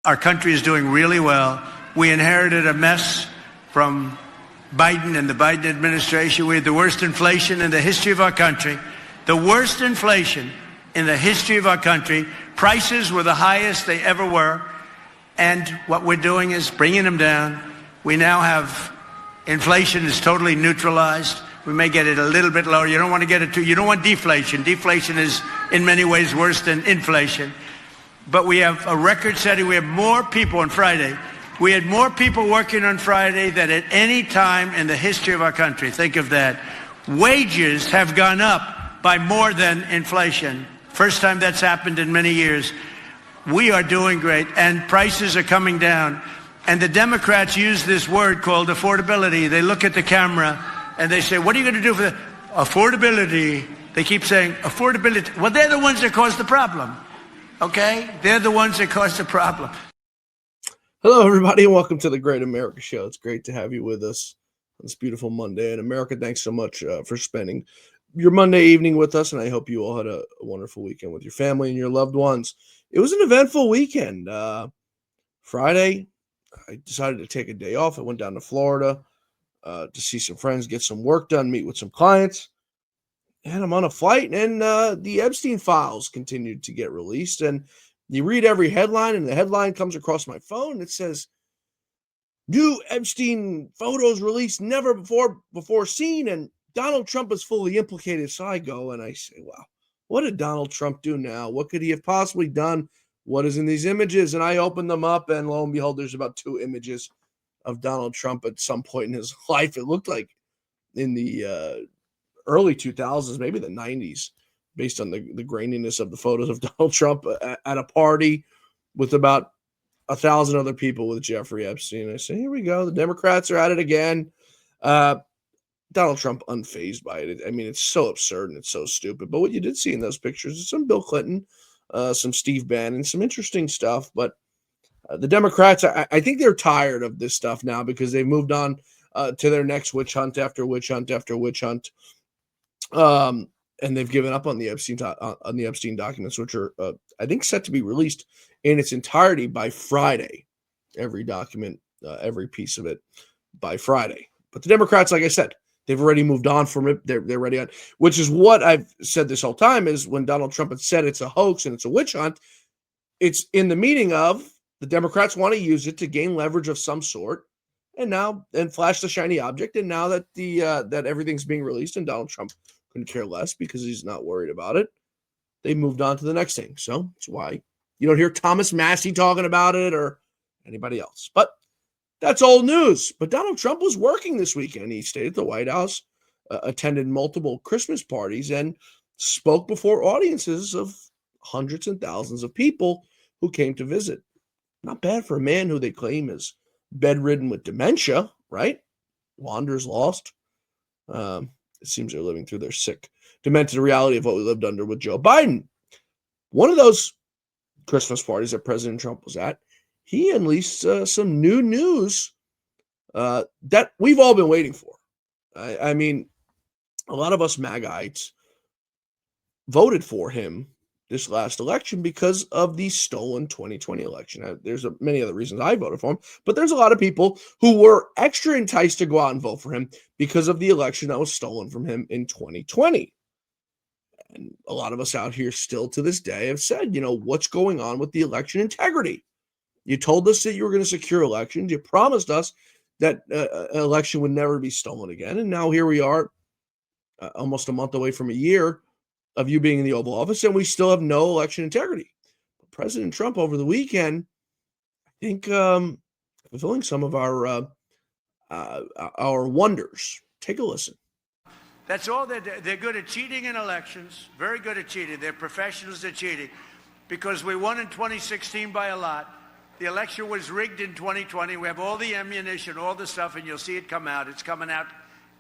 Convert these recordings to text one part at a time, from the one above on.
Our country is doing really well. We inherited a mess from Biden and the Biden administration. We had the worst inflation in the history of our country. The worst inflation in the history of our country. Prices were the highest they ever were. And what we're doing is bringing them down. We now have inflation is totally neutralized. We may get it a little bit lower. You don't want to get it you don't want deflation. Deflation is in many ways worse than inflation. But we have a record setting. We have more people on Friday. We had more people working on Friday than at any time in the history of our country. Think of that. Wages have gone up by more than inflation. First time that's happened in many years. We are doing great, and prices are coming down. And the Democrats use this word called affordability. They look at the camera and they say, what are you going to do for the affordability? They keep saying affordability. Well, they're the ones that caused the problem. Okay? They're the ones that caused the problem. Hello, everybody, and welcome to the Great America Show. It's great to have you with us on this beautiful Monday. And America, thanks so much for spending your Monday evening with us, and I hope you all had a wonderful weekend with your family and your loved ones. It was an eventful weekend. Friday, I decided to take a day off. I went down to Florida to see some friends, get some work done, meet with some clients. And I'm on a flight, and the Epstein files continued to get released. And you read every headline, and the headline comes across my phone, and it says, new Epstein photos released never before seen, and Donald Trump is fully implicated. So I go, and I say, wow, what did Donald Trump do now? What could he have possibly done? What is in these images? And I open them up, and lo and behold, there's about 2 images of Donald Trump at some point in his life. It looked like in the early 2000s, maybe the 90s, based on the graininess of the photos of Donald Trump at a party with about 1,000 other people with Jeffrey Epstein. I say, here we go. The Democrats are at it again. Donald Trump unfazed by it. I mean, it's so absurd and it's so stupid. But what you did see in those pictures is some Bill Clinton, some Steve Bannon, some interesting stuff. But the Democrats, I think they're tired of this stuff now because they've moved on to their next witch hunt after witch hunt after witch hunt. And they've given up on the Epstein documents, which are, I think, set to be released in its entirety by Friday. Every document, every piece of it by Friday. But the Democrats, like I said, they've already moved on from it. They're ready on, which is what I've said this whole time, is when Donald Trump had said it's a hoax and it's a witch hunt, it's in the meaning of the Democrats want to use it to gain leverage of some sort, and flash the shiny object. And now that that everything's being released and Donald Trump couldn't care less because he's not worried about it, they moved on to the next thing. So that's why you don't hear Thomas Massie talking about it or anybody else. But that's old news. But Donald Trump was working this weekend. He stayed at the White House, attended multiple Christmas parties, and spoke before audiences of hundreds and thousands of people who came to visit. Not bad for a man who they claim is bedridden with dementia, right? Wanders lost. It seems they're living through their sick, demented reality of what we lived under with Joe Biden. One of those Christmas parties that President Trump was at, he unleashed some new news that we've all been waiting for. I mean, a lot of us MAGAites voted for him this last election because of the stolen 2020 election. There's many other reasons I voted for him, but there's a lot of people who were extra enticed to go out and vote for him because of the election that was stolen from him in 2020. And a lot of us out here still to this day have said, what's going on with the election integrity? You told us that you were going to secure elections. You promised us that an election would never be stolen again. And now here we are, almost a month away from a year of you being in the Oval Office, and we still have no election integrity. But President Trump over the weekend, I think, fulfilling some of our wonders. Take a listen. That's all they're good at cheating in elections, very good at cheating. They're professionals at cheating because we won in 2016 by a lot. The election was rigged in 2020. We have all the ammunition, all the stuff, and you'll see it come out. It's coming out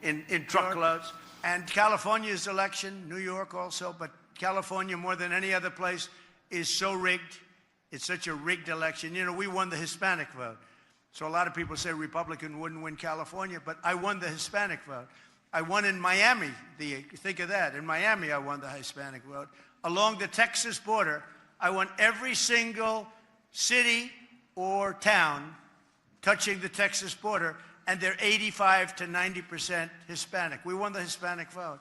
in truckloads. And California's election, New York also, but California more than any other place is so rigged. It's such a rigged election. We won the Hispanic vote. So a lot of people say Republican wouldn't win California, but I won the Hispanic vote. I won in Miami. Think of that. In Miami, I won the Hispanic vote. Along the Texas border, I won every single city or town touching the Texas border, and they're 85 to 90% Hispanic. We won the Hispanic vote.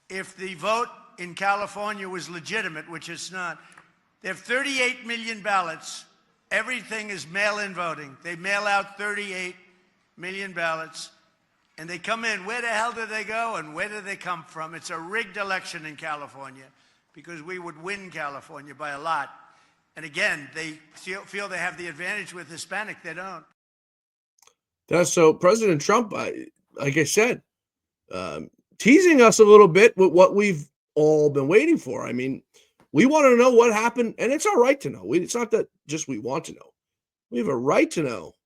If the vote in California was legitimate, which it's not, they have 38 million ballots. Everything is mail-in voting. They mail out 38 million ballots, and they come in. Where the hell do they go, and where do they come from? It's a rigged election in California because we would win California by a lot. And again, they feel they have the advantage with Hispanic. They don't. So President Trump, like I said, teasing us a little bit with what we've all been waiting for. I mean, we want to know what happened, and it's our right to know. It's not that just we want to know. We have a right to know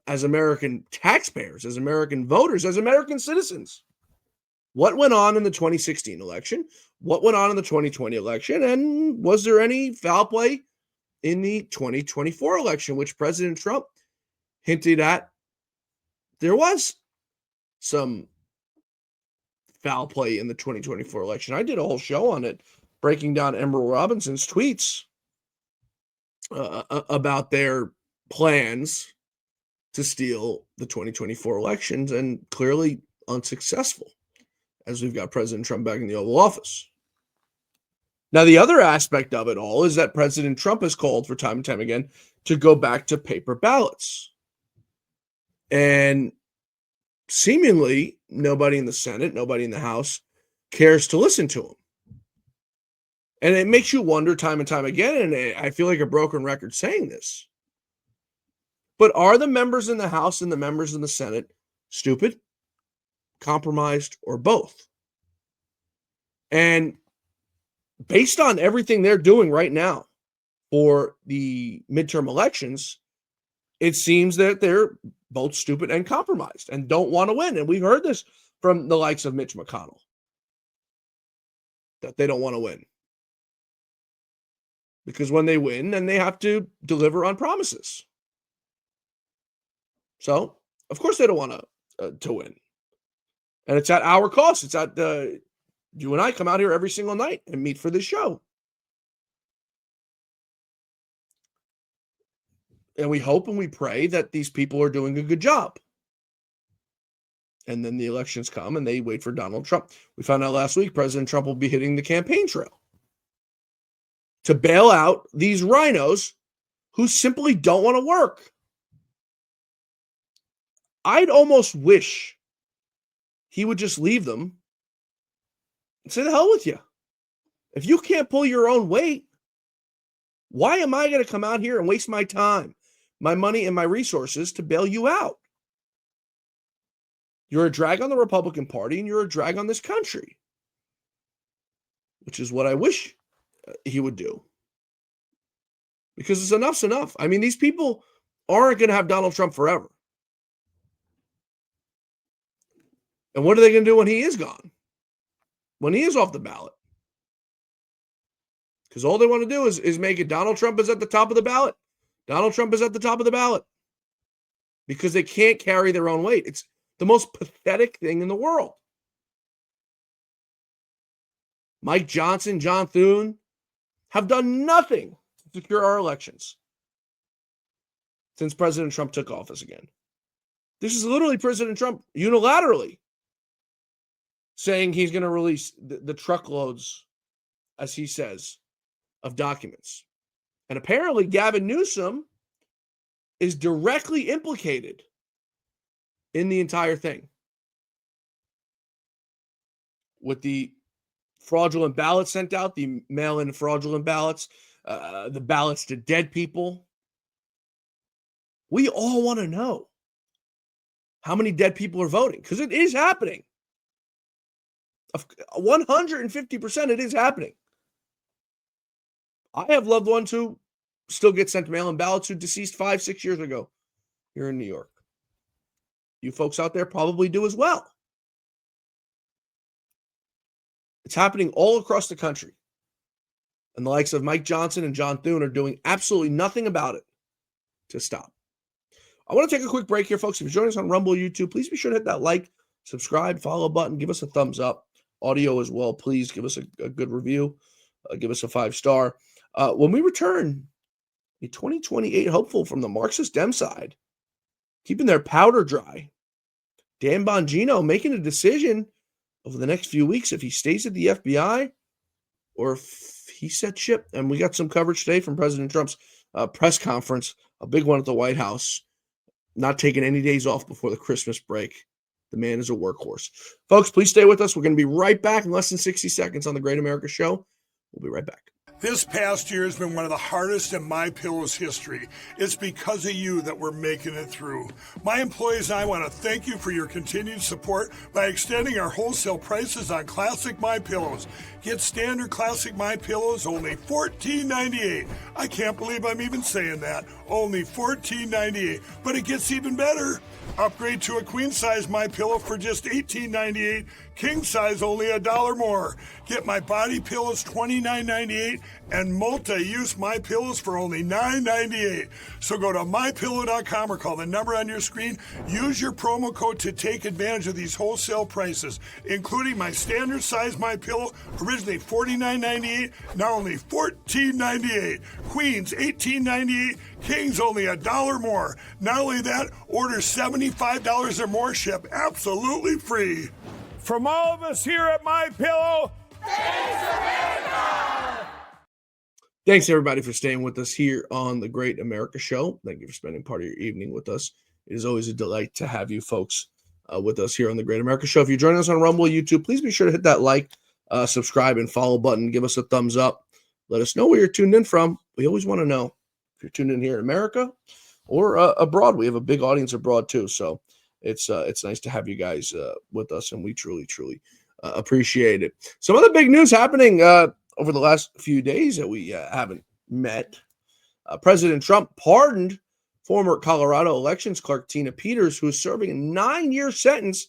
as American taxpayers, as American voters, as American citizens, what went on in the 2016 election, what went on in the 2020 election, and was there any foul play in the 2024 election, which President Trump hinted at there was some foul play in the 2024 election. I did a whole show on it, breaking down Emerald Robinson's tweets about their plans to steal the 2024 elections, and clearly unsuccessful, as we've got President Trump back in the Oval Office. Now, the other aspect of it all is that President Trump has called for time and time again to go back to paper ballots. And seemingly nobody in the Senate, nobody in the House cares to listen to him. And it makes you wonder time and time again, and I feel like a broken record saying this, but are the members in the House and the members in the Senate stupid, compromised, or both? And based on everything they're doing right now for the midterm elections, it seems that they're both stupid and compromised and don't want to win. And we've heard this from the likes of Mitch McConnell, that they don't want to win. Because when they win, then they have to deliver on promises. So, of course, they don't want to win. And it's at our cost. It's at you and I come out here every single night and meet for this show. And we hope and we pray that these people are doing a good job. And then the elections come and they wait for Donald Trump. We found out last week President Trump will be hitting the campaign trail to bail out these rhinos who simply don't want to work. I'd almost wish he would just leave them and say, the hell with you. If you can't pull your own weight, why am I going to come out here and waste my time, my money, and my resources to bail you out? You're a drag on the Republican Party, and you're a drag on this country, which is what I wish he would do. Because it's enough's enough. I mean, these people aren't going to have Donald Trump forever. And what are they going to do when he is gone? When he is off the ballot? Because all they want to do is make it Donald Trump is at the top of the ballot. Donald Trump is at the top of the ballot. Because they can't carry their own weight. It's the most pathetic thing in the world. Mike Johnson, John Thune have done nothing to secure our elections since President Trump took office again. This is literally President Trump unilaterally saying he's going to release the truckloads, as he says, of documents. And apparently Gavin Newsome is directly implicated in the entire thing. With the fraudulent ballots sent out, the mail-in fraudulent ballots, the ballots to dead people. We all want to know how many dead people are voting, because it is happening. 150% it is happening. I have loved ones who still get sent mail-in ballots who deceased 5-6 years ago here in New York. You folks out there probably do as well. It's happening all across the country. And the likes of Mike Johnson and John Thune are doing absolutely nothing about it to stop. I want to take a quick break here, folks. If you're joining us on Rumble or YouTube, please be sure to hit that like, subscribe, follow button. Give us a thumbs up. Audio as well. Please give us a good review. Give us a 5-star. When we return, a 2028 hopeful from the Marxist Dem side, keeping their powder dry. Dan Bongino making a decision over the next few weeks if he stays at the FBI or if he set ship. And we got some coverage today from President Trump's press conference, a big one at the White House, not taking any days off before the Christmas break. The man is a workhorse. Folks, please stay with us. We're going to be right back in less than 60 seconds on the Great America Show. We'll be right back. This past year has been one of the hardest in MyPillow's history. It's because of you that we're making it through. My employees and I want to thank you for your continued support by extending our wholesale prices on classic MyPillows. Get standard classic MyPillows only $14.98. I can't believe I'm even saying that. Only $14.98. But it gets even better. Upgrade to a queen size MyPillow for just $18.98. King size only $1 more. Get my body pillows $29.98 and multi-use MyPillows for only $9.98. So go to mypillow.com or call the number on your screen. Use your promo code to take advantage of these wholesale prices, including my standard size MyPillow, originally $49.98, now only $14.98. Queens $18.98. Kings only $1 more. Not only that, order $75 or more, ship absolutely free. From all of us here at MyPillow, thanks America! Thanks everybody for staying with us here on the Great America Show. Thank you for spending part of your evening with us. It is always a delight to have you folks with us here on the Great America Show. If you're joining us on Rumble, YouTube, please be sure to hit that like, subscribe, and follow button. Give us a thumbs up. Let us know where you're tuned in from. We always want to know if you're tuned in here in America or abroad. We have a big audience abroad too, so it's nice to have you guys with us, and we truly appreciate it. Some other big news happening over the last few days that we haven't met. President Trump pardoned former Colorado elections clerk Tina Peters, who is serving a 9-year sentence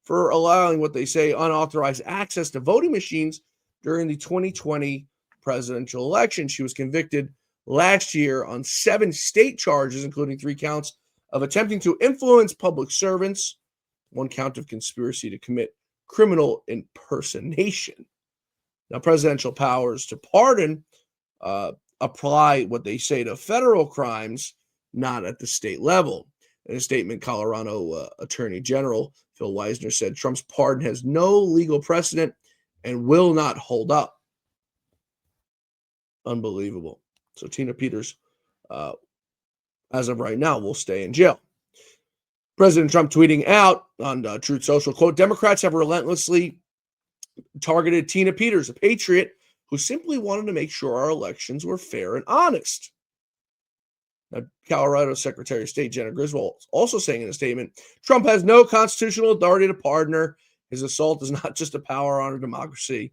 for allowing what they say unauthorized access to voting machines during the 2020 presidential election. She was convicted last year on 7 state charges, including 3 counts of attempting to influence public servants, 1 count of conspiracy to commit criminal impersonation. Now, presidential powers to pardon apply what they say to federal crimes, not at the state level. In a statement, Colorado Attorney General Phil Weisner said Trump's pardon has no legal precedent and will not hold up. Unbelievable. So Tina Peters, as of right now, will stay in jail. President Trump tweeting out on Truth Social, quote, Democrats have relentlessly targeted Tina Peters, a patriot who simply wanted to make sure our elections were fair and honest. Now, Colorado Secretary of State Jenna Griswold also saying in a statement, Trump has no constitutional authority to pardon her. His assault is not just a power on our democracy,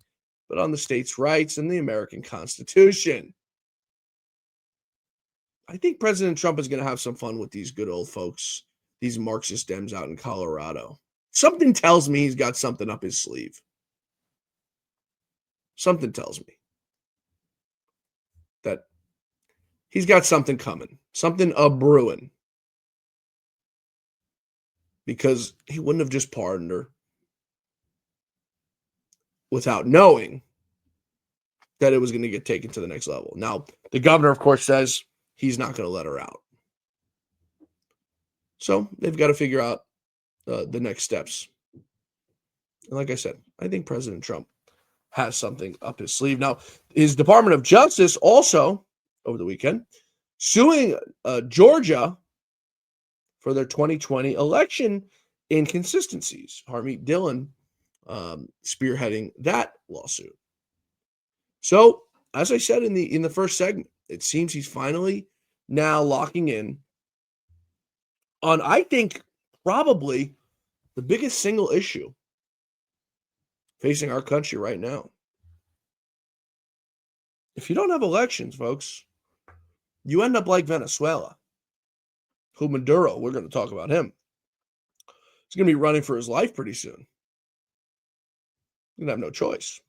but on the state's rights and the American Constitution. I think President Trump is going to have some fun with these good old folks, these Marxist Dems out in Colorado. Something tells me he's got something up his sleeve. Something tells me that he's got something coming, something a-brewing. Because he wouldn't have just pardoned her without knowing that it was going to get taken to the next level. Now, the governor, of course, says he's not going to let her out. So they've got to figure out the next steps. And like I said, I think President Trump has something up his sleeve. Now, his Department of Justice also, over the weekend, suing Georgia for their 2020 election inconsistencies. Harmeet Dillon spearheading that lawsuit. So, as I said in the first segment, it seems he's finally now locking in on, I think, probably the biggest single issue facing our country right now. If you don't have elections, folks, you end up like Venezuela, who Maduro, we're going to talk about him. He's going to be running for his life pretty soon. He's going to have no choice.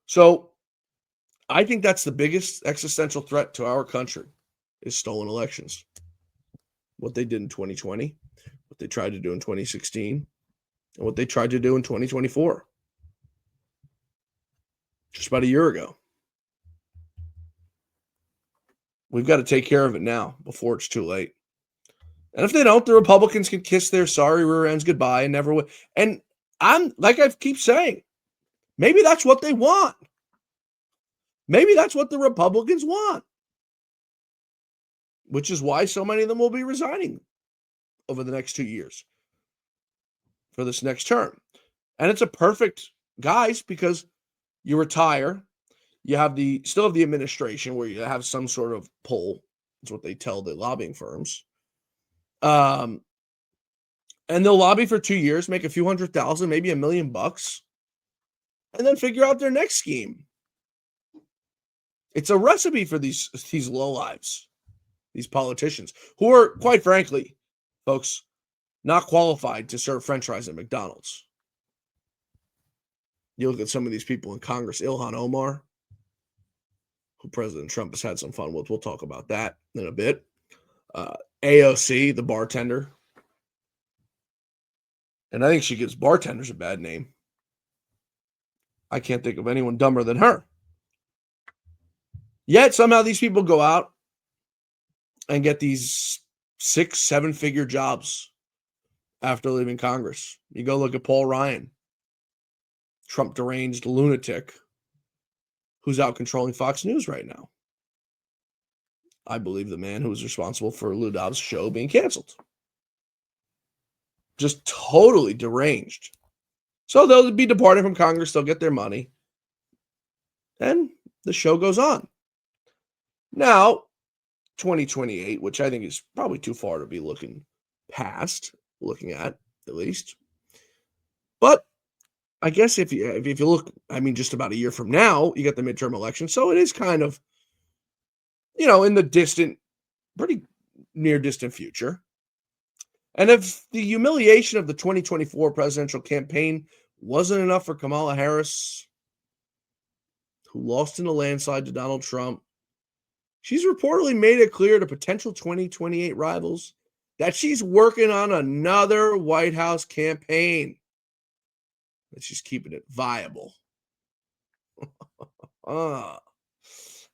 So I think that's the biggest existential threat to our country is stolen elections. What they did in 2020, what they tried to do in 2016, and what they tried to do in 2024. Just about a year ago. We've got to take care of it now before it's too late. And if they don't, the Republicans can kiss their sorry rear ends goodbye and never win. And I'm like I keep saying, maybe that's what they want. Maybe that's what the Republicans want, which is why so many of them will be resigning over the next 2 years for this next term. And it's a perfect, guys, because you retire, you have still have the administration where you have some sort of pull. That's what they tell the lobbying firms. And they'll lobby for 2 years, make a few $100,000, maybe $1 million, and then figure out their next scheme. It's a recipe for these lowlives, these politicians who are, quite frankly, folks, not qualified to serve French fries at McDonald's. You look at some of these people in Congress, Ilhan Omar, who President Trump has had some fun with. We'll talk about that in a bit. AOC, the bartender. And I think she gives bartenders a bad name. I can't think of anyone dumber than her. Yet somehow these people go out and get these 6-7-figure jobs after leaving Congress. You go look at Paul Ryan, Trump deranged lunatic who's out controlling Fox News right now. I believe the man who was responsible for Lou Dobbs' show being canceled. Just totally deranged. So they'll be departing from Congress, they'll get their money, and the show goes on. Now, 2028, which I think is probably too far to be looking at least. But I guess if you look, just about a year from now, you get the midterm election. So it is kind of, in the pretty near distant future. And if the humiliation of the 2024 presidential campaign wasn't enough for Kamala Harris, who lost in a landslide to Donald Trump, she's reportedly made it clear to potential 2028 rivals that she's working on another White House campaign. That she's keeping it viable.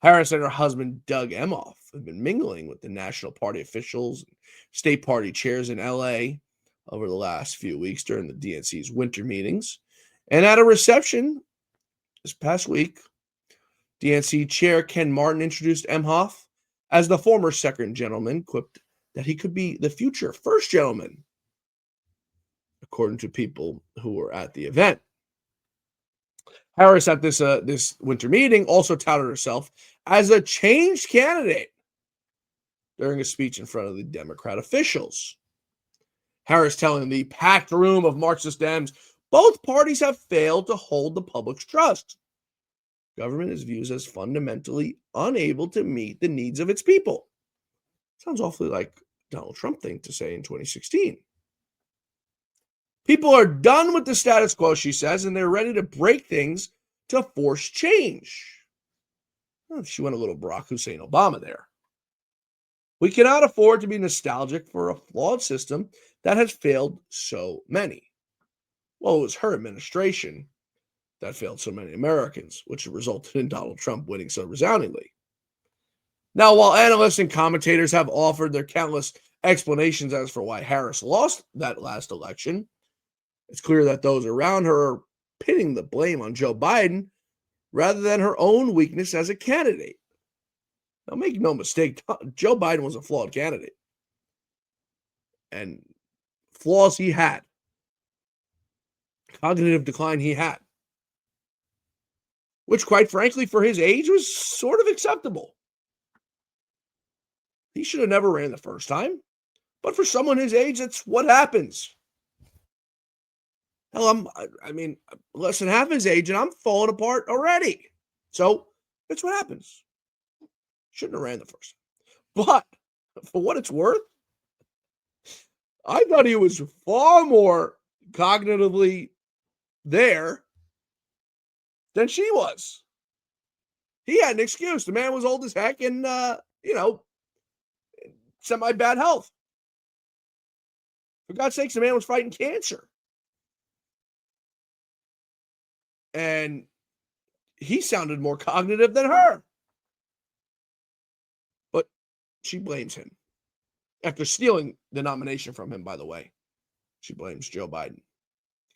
Harris and her husband, Doug Emhoff, have been mingling with the National Party officials and state party chairs in L.A. over the last few weeks during the DNC's winter meetings. And at a reception this past week, DNC Chair Ken Martin introduced Emhoff as the former second gentleman, quipped that he could be the future first gentleman, according to people who were at the event. Harris at this winter meeting also touted herself as a changed candidate during a speech in front of the Democrat officials. Harris telling the packed room of Marxist Dems, both parties have failed to hold the public's trust. Government is viewed as fundamentally unable to meet the needs of its people. Sounds awfully like Donald Trump thing to say in 2016. People are done with the status quo, she says, and they're ready to break things to force change. Well, she went a little Barack Hussein Obama there. We cannot afford to be nostalgic for a flawed system that has failed so many. Well, it was her administration that failed so many Americans, which resulted in Donald Trump winning so resoundingly. Now, while analysts and commentators have offered their countless explanations as for why Harris lost that last election, it's clear that those around her are pinning the blame on Joe Biden rather than her own weakness as a candidate. Now, make no mistake, Joe Biden was a flawed candidate. And flaws he had. Cognitive decline he had. Which, quite frankly, for his age was sort of acceptable. He should have never ran the first time. But for someone his age, that's what happens. Hell, I'm less than half his age, and I'm falling apart already. So, that's what happens. Shouldn't have ran the first time. But, for what it's worth, I thought he was far more cognitively there than she was. He had an excuse. The man was old as heck and, semi-bad health. For God's sakes, the man was fighting cancer. And he sounded more cognitive than her. But she blames him. After stealing the nomination from him, by the way, she blames Joe Biden.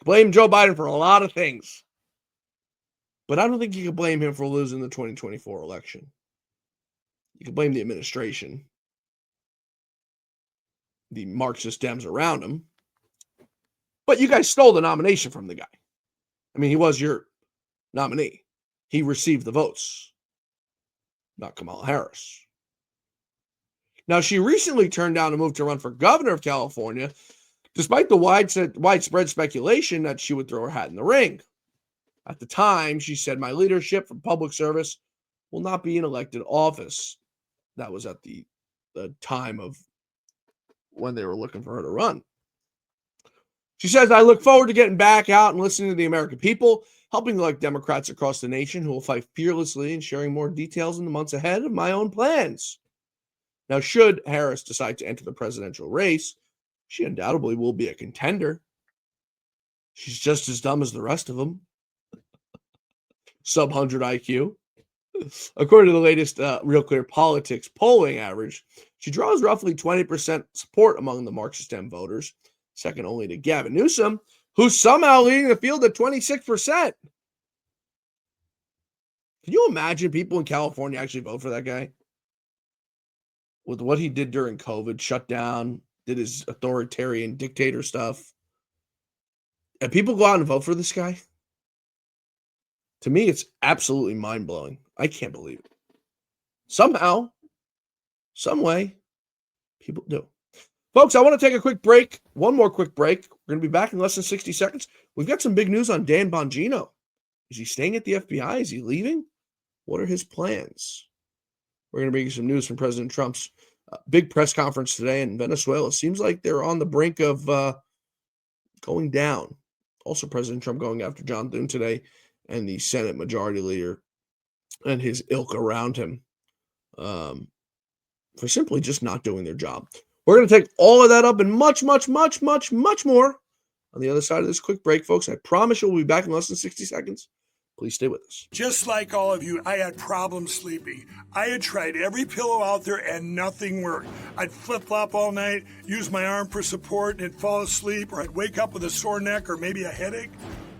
Blame Joe Biden for a lot of things. But I don't think you can blame him for losing the 2024 election. You can blame the administration, the Marxist Dems around him. But you guys stole the nomination from the guy. I mean, he was your nominee. He received the votes, not Kamala Harris. Now, she recently turned down a move to run for governor of California, despite the widespread speculation that she would throw her hat in the ring. At the time, she said, "My leadership for public service will not be in elected office." That was at the time of when they were looking for her to run. She says, "I look forward to getting back out and listening to the American people, helping elect Democrats across the nation who will fight fearlessly and sharing more details in the months ahead of my own plans." Now, should Harris decide to enter the presidential race, she undoubtedly will be a contender. She's just as dumb as the rest of them. Sub 100 IQ. According to the latest Real Clear Politics polling average, she draws roughly 20% support among the Marxist Dem voters, second only to Gavin Newsome, who's somehow leading the field at 26%. Can you imagine people in California actually vote for that guy? With what he did during COVID, shut down, did his authoritarian dictator stuff. And people go out and vote for this guy? To me, it's absolutely mind-blowing. I can't believe it. Somehow, some way, people do. Folks, I want to take a quick break. One more quick break. We're going to be back in less than 60 seconds. We've got some big news on Dan Bongino. Is he staying at the FBI? Is he leaving? What are his plans? We're going to bring you some news from President Trump's big press conference today in Venezuela. Seems like they're on the brink of going down. Also, President Trump going after John Thune today and the Senate Majority Leader and his ilk around him for simply just not doing their job. We're going to take all of that up and much, much, much, much, much more on the other side of this quick break, folks. I promise you we'll be back in less than 60 seconds. Please stay with us. Just like all of you, I had problems sleeping. I had tried every pillow out there and nothing worked. I'd flip-flop all night, use my arm for support, and fall asleep, or I'd wake up with a sore neck or maybe a headache.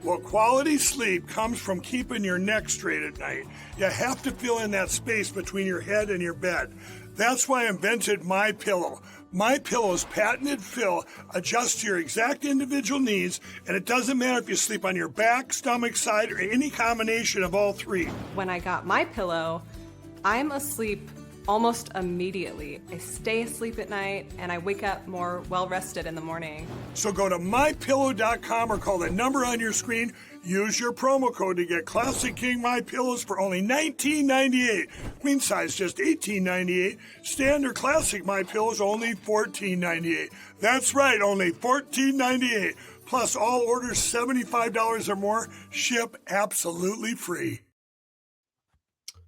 Well, quality sleep comes from keeping your neck straight at night. You have to fill in that space between your head and your bed. That's why I invented MyPillow. MyPillow's patented fill adjusts to your exact individual needs, and it doesn't matter if you sleep on your back, stomach, side, or any combination of all three. When I got MyPillow, I'm asleep almost immediately. I stay asleep at night, and I wake up more well-rested in the morning. So go to MyPillow.com or call the number on your screen. Use your promo code to get Classic King MyPillows for only $19.98. Queen size just $18.98. Standard Classic MyPillows only $14.98. That's right, only $14.98. Plus all orders $75 or more ship absolutely free.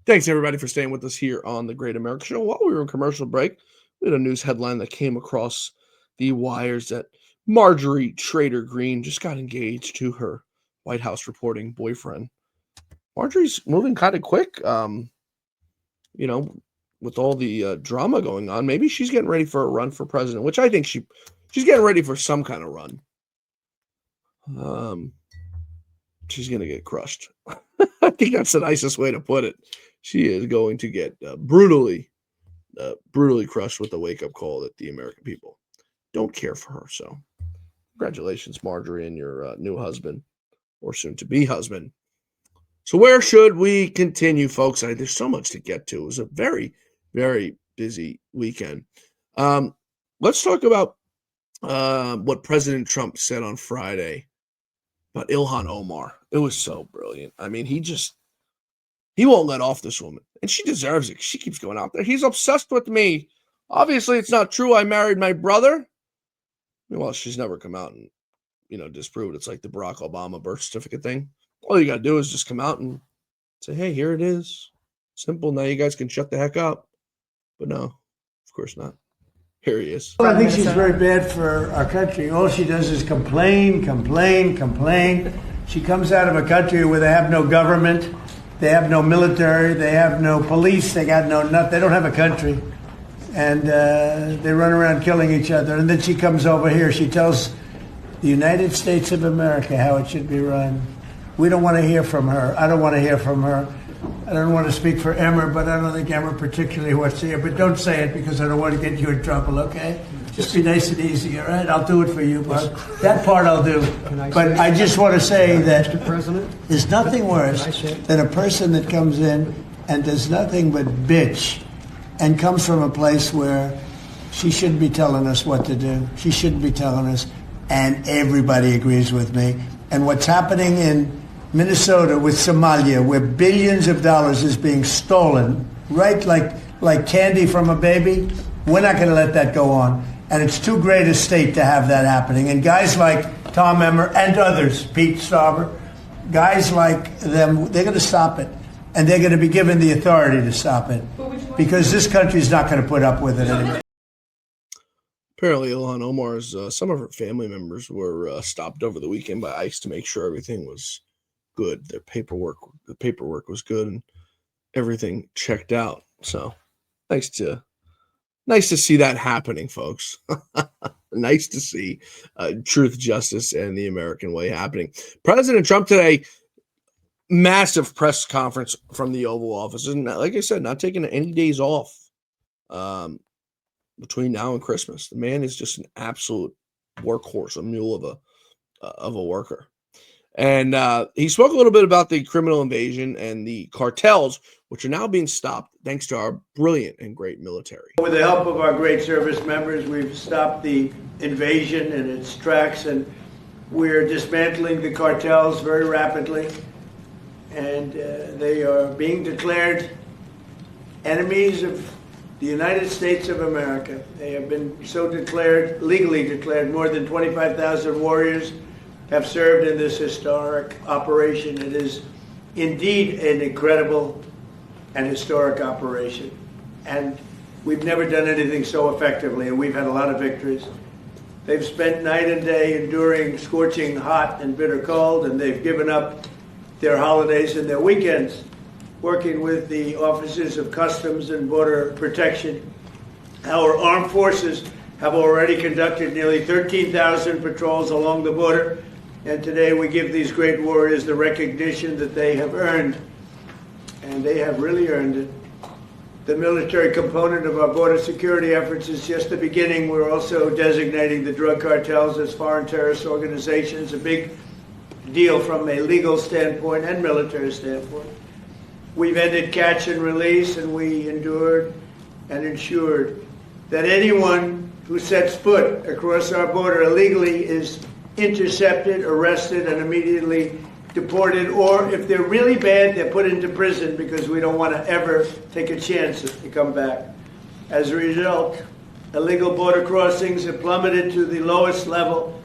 Thanks, everybody, for staying with us here on the Great America Show. While we were in commercial break, we had a news headline that came across the wires that Marjorie Trader Greene just got engaged to her White House reporting boyfriend. Marjorie's moving kind of quick, with all the drama going on. Maybe she's getting ready for a run for president, which I think she's getting ready for some kind of run. She's going to get crushed. I think that's the nicest way to put it. She is going to get brutally crushed with a wake-up call that the American people don't care for her. So congratulations, Marjorie, and your new husband, or soon-to-be husband. So where should we continue, folks? There's so much to get to. It was a very, very busy weekend. Let's talk about what President Trump said on Friday about Ilhan Omar. It was so brilliant. I mean, he won't let off this woman, and she deserves it. She keeps going out there. He's obsessed with me. Obviously, it's not true. I married my brother. Well, she's never come out and, disprove it. It's like the Barack Obama birth certificate thing. All you got to do is just come out and say, hey, here it is. Simple. Now you guys can shut the heck up. But no, of course not. Here he is. I think she's very bad for our country. All she does is complain. She comes out of a country where they have no government, they have no military, they have no police, they got no nothing. They don't have a country. and they run around killing each other. And then she comes over here. She tells the United States of America how it should be run. We don't want to hear from her. I don't want to hear from her. I don't want to speak for Emmer, but I don't think Emmer particularly wants to hear. But don't say it because I don't want to get you in trouble, okay? Just be nice and easy, all right? I'll do it for you, but that part I'll do. But I just want to say that Mr. President, there's nothing worse than a person that comes in and does nothing but bitch and comes from a place where she shouldn't be telling us what to do. She shouldn't be telling us, and everybody agrees with me. And what's happening in Minnesota with Somalia, where billions of dollars is being stolen, right, like candy from a baby, we're not going to let that go on. And it's too great a state to have that happening. And guys like Tom Emmer and others, Pete Stauber, guys like them, they're going to stop it. And they're going to be given the authority to stop it. Because this country's not going to put up with it anymore. Apparently, Ilhan Omar's, some of her family members were stopped over the weekend by ICE to make sure everything was good. The paperwork was good and everything checked out. So nice to see that happening, folks. Nice to see truth, justice, and the American way happening. President Trump today, massive press conference from the Oval Office. And like I said, not taking any days off between now and Christmas. The man is just an absolute workhorse, a mule of a worker. And he spoke a little bit about the criminal invasion and the cartels, which are now being stopped thanks to our brilliant and great military. With the help of our great service members, we've stopped the invasion in its tracks, and we're dismantling the cartels very rapidly. And they are being declared enemies of the United States of America. They have been so declared, legally declared. More than 25,000 warriors have served in this historic operation. It is indeed an incredible and historic operation. And we've never done anything so effectively, and we've had a lot of victories. They've spent night and day enduring scorching hot and bitter cold, and they've given up their holidays and their weekends working with the officers of Customs and Border Protection. Our armed forces have already conducted nearly 13,000 patrols along the border, and today we give these great warriors the recognition that they have earned, and they have really earned it. The military component of our border security efforts is just the beginning. We're also designating the drug cartels as foreign terrorist organizations, a big deal from a legal standpoint and military standpoint. We've ended catch and release, and we endured and ensured that anyone who sets foot across our border illegally is intercepted, arrested, and immediately deported, or if they're really bad, they're put into prison because we don't want to ever take a chance to come back. As a result, illegal border crossings have plummeted to the lowest level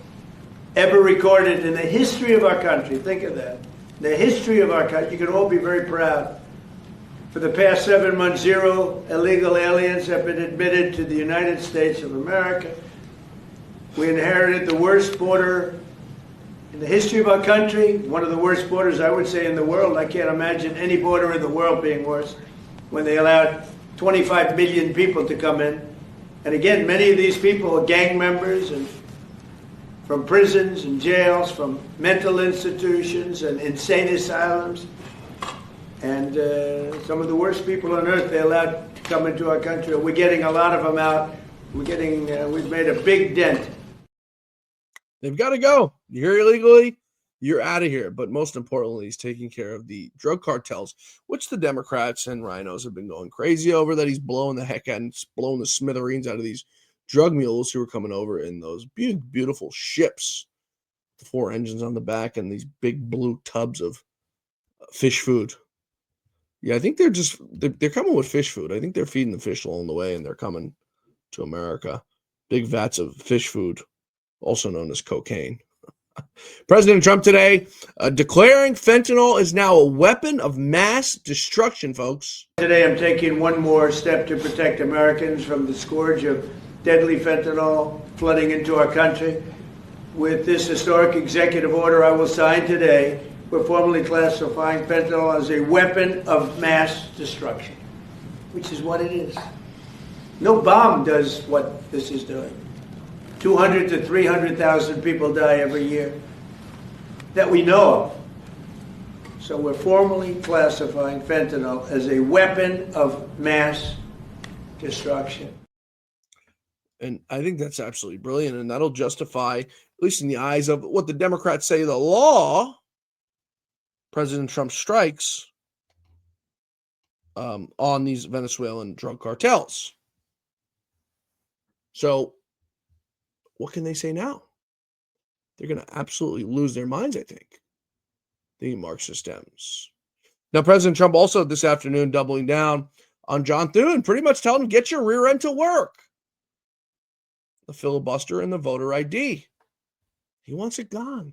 ever recorded in the history of our country. Think of that. The history of our country. You can all be very proud. For the past 7 months, 0 illegal aliens have been admitted to the United States of America. We inherited the worst border in the history of our country, one of the worst borders, I would say, in the world. I can't imagine any border in the world being worse when they allowed 25 million people to come in. And again, many of these people are gang members and from prisons and jails, from mental institutions and insane asylums. And some of the worst people on earth they allowed to come into our country. We're getting a lot of them out. We've made a big dent. They've got to go. You're here illegally, you're out of here. But most importantly, he's taking care of the drug cartels, which the Democrats and rhinos have been going crazy over, that he's blowing the heck out and blowing the smithereens out of these drug mules who are coming over in those beautiful ships, the 4 engines on the back and these big blue tubs of fish food. Yeah, I think they're coming with fish food. I think they're feeding the fish along the way, and they're coming to America. Big vats of fish food, also known as cocaine. President Trump today declaring fentanyl is now a weapon of mass destruction, folks. Today I'm taking one more step to protect Americans from the scourge of deadly fentanyl flooding into our country. With this historic executive order I will sign today, we're formally classifying fentanyl as a weapon of mass destruction, which is what it is. No bomb does what this is doing. 200 to 300,000 people die every year that we know of. So we're formally classifying fentanyl as a weapon of mass destruction. And I think that's absolutely brilliant. And that'll justify, at least in the eyes of what the Democrats say the law, President Trump's strikes on these Venezuelan drug cartels. So what can they say now? They're going to absolutely lose their minds, I think, the Marxist Dems. Now, President Trump also this afternoon doubling down on John Thune, pretty much telling him, get your rear end to work. The filibuster and the voter ID. He wants it gone.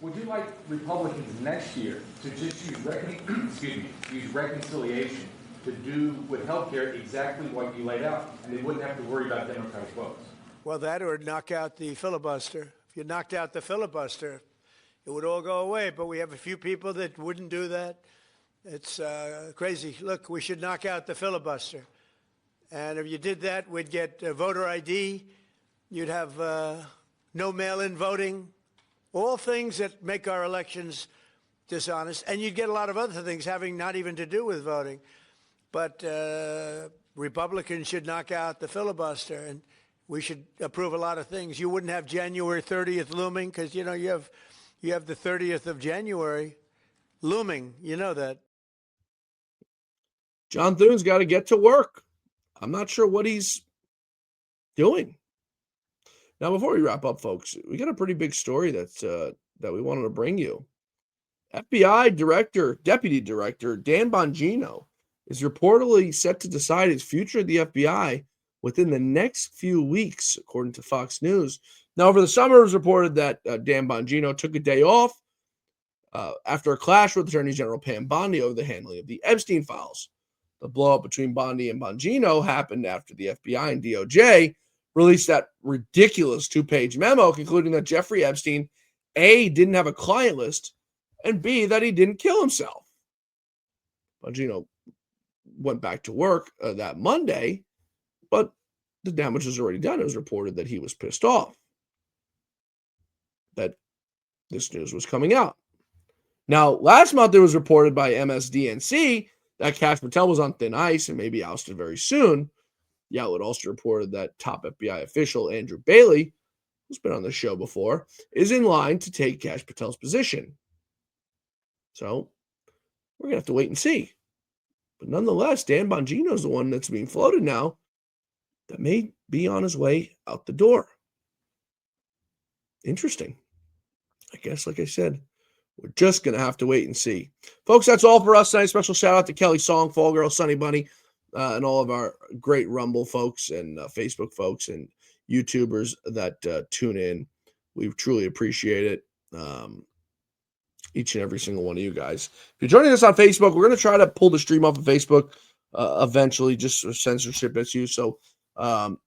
Would you like Republicans next year to just use reconciliation to do with healthcare exactly what you laid out, and they wouldn't have to worry about Democratic votes? Well, that or knock out the filibuster. If you knocked out the filibuster, it would all go away. But we have a few people that wouldn't do that. It's crazy. Look, we should knock out the filibuster. And if you did that, we'd get voter ID. You'd have no mail-in voting, all things that make our elections dishonest. And you'd get a lot of other things having not even to do with voting. But Republicans should knock out the filibuster, and we should approve a lot of things. You wouldn't have January 30th looming because, you know, you have the 30th of January looming. You know that. John Thune's got to get to work. I'm not sure what he's doing. Now, before we wrap up, folks, we got a pretty big story that we wanted to bring you. FBI Deputy Director Dan Bongino is reportedly set to decide his future at the FBI within the next few weeks, according to Fox News. Now, over the summer, it was reported that Dan Bongino took a day off after a clash with Attorney General Pam Bondi over the handling of the Epstein files. The blow-up between Bondi and Bongino happened after the FBI and DOJ released that ridiculous 2-page memo concluding that Jeffrey Epstein, A, didn't have a client list, and B, that he didn't kill himself. Bongino went back to work that Monday, but the damage was already done. It was reported that he was pissed off that this news was coming out. Now, last month it was reported by MSDNC that Kash Patel was on thin ice and may be ousted very soon. The outlet also reported that top FBI official Andrew Bailey, who's been on the show before, is in line to take Kash Patel's position. So we're going to have to wait and see. But nonetheless, Dan Bongino is the one that's being floated now that may be on his way out the door. Interesting. I guess, like I said, we're just going to have to wait and see. Folks, that's all for us tonight. Special shout out to Kelly Song, Fall Girl, Sunny Bunny, and all of our great Rumble folks and Facebook folks and YouTubers that tune in. We truly appreciate it. Each and every single one of you guys. If you're joining us on Facebook, we're going to try to pull the stream off of Facebook eventually, just for censorship issues. So for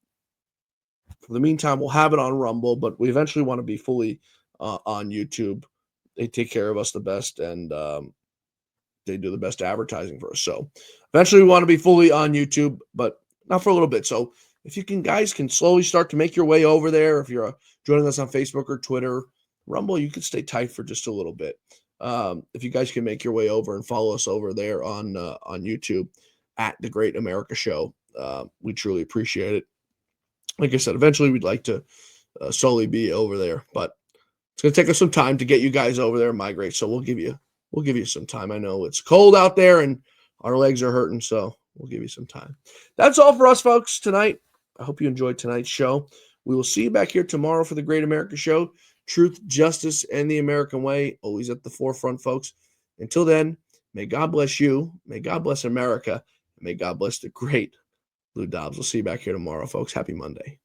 the meantime, we'll have it on Rumble, but we eventually want to be fully on YouTube. They take care of us the best, and they do the best advertising for us. So eventually we want to be fully on YouTube, but not for a little bit. So if you guys can slowly start to make your way over there, if you're joining us on Facebook or Twitter, Rumble, you can stay tight for just a little bit. If you guys can make your way over and follow us over there on YouTube at The Great America Show, we truly appreciate it. Like I said, eventually we'd like to solely be over there, but it's going to take us some time to get you guys over there and migrate. So we'll give you some time. I know it's cold out there and our legs are hurting, so we'll give you some time. That's all for us, folks, tonight. I hope you enjoyed tonight's show. We will see you back here tomorrow for The Great America Show. Truth, justice, and the American way, always at the forefront, folks. Until then, may God bless you, may God bless America, and may God bless the great Lou Dobbs. We'll see you back here tomorrow, folks. Happy Monday.